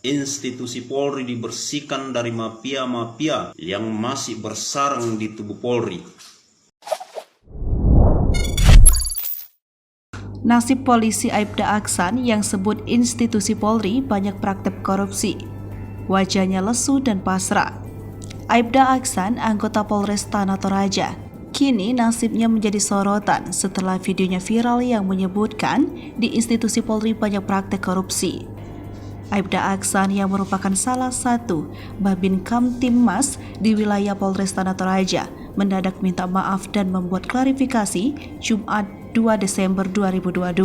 institusi Polri dibersihkan dari mafia-mafia yang masih bersarang di tubuh Polri. Nasib polisi Aibda Aksan yang sebut institusi Polri banyak praktek korupsi. Wajahnya lesu dan pasrah. Aibda Aksan, anggota Polres Tanah Toraja, kini nasibnya menjadi sorotan setelah videonya viral yang menyebutkan di institusi Polri banyak praktek korupsi. Aibda Aksan yang merupakan salah satu Babin Kamtibmas di wilayah Polres Tanah Toraja mendadak minta maaf dan membuat klarifikasi Jumat 2 Desember 2022.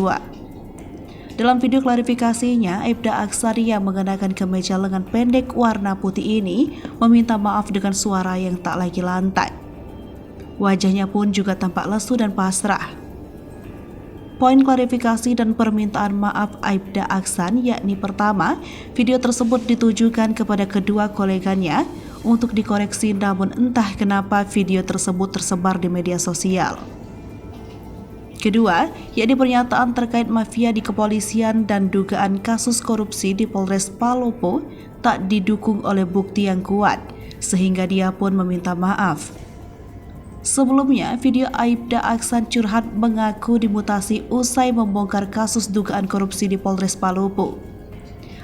Dalam video klarifikasinya, Aibda Aksan yang mengenakan kemeja lengan pendek warna putih ini meminta maaf dengan suara yang tak lagi lantang. Wajahnya pun juga tampak lesu dan pasrah. Poin klarifikasi dan permintaan maaf Aibda Aksan yakni pertama, video tersebut ditujukan kepada kedua koleganya untuk dikoreksi, namun entah kenapa video tersebut tersebar di media sosial. Kedua, yakni pernyataan terkait mafia di kepolisian dan dugaan kasus korupsi di Polres Palopo tak didukung oleh bukti yang kuat, sehingga dia pun meminta maaf. Sebelumnya, video Aibda Aksan curhat mengaku dimutasi usai membongkar kasus dugaan korupsi di Polres Palopo.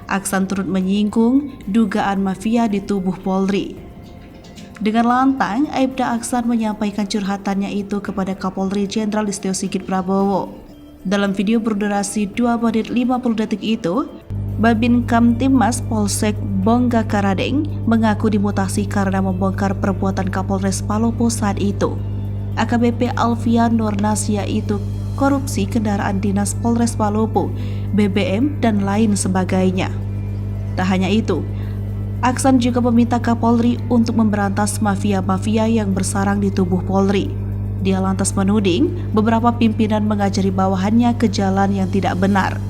Aksan turut menyinggung dugaan mafia di tubuh Polri. Dengan lantang, Aibda Aksan menyampaikan curhatannya itu kepada Kapolri Jenderal Listio Sigit Prabowo. Dalam video berdurasi 2 menit 50 detik itu, Babin Kamtibmas Polsek Bonggakaradeng mengaku dimutasi karena membongkar perbuatan Kapolres Palopo saat itu. AKBP Alfian Nurnasya itu korupsi kendaraan dinas Polres Palopo, BBM, dan lain sebagainya. Tak hanya itu, Aksan juga meminta Kapolri untuk memberantas mafia-mafia yang bersarang di tubuh Polri. Dia lantas menuding beberapa pimpinan mengajari bawahannya ke jalan yang tidak benar.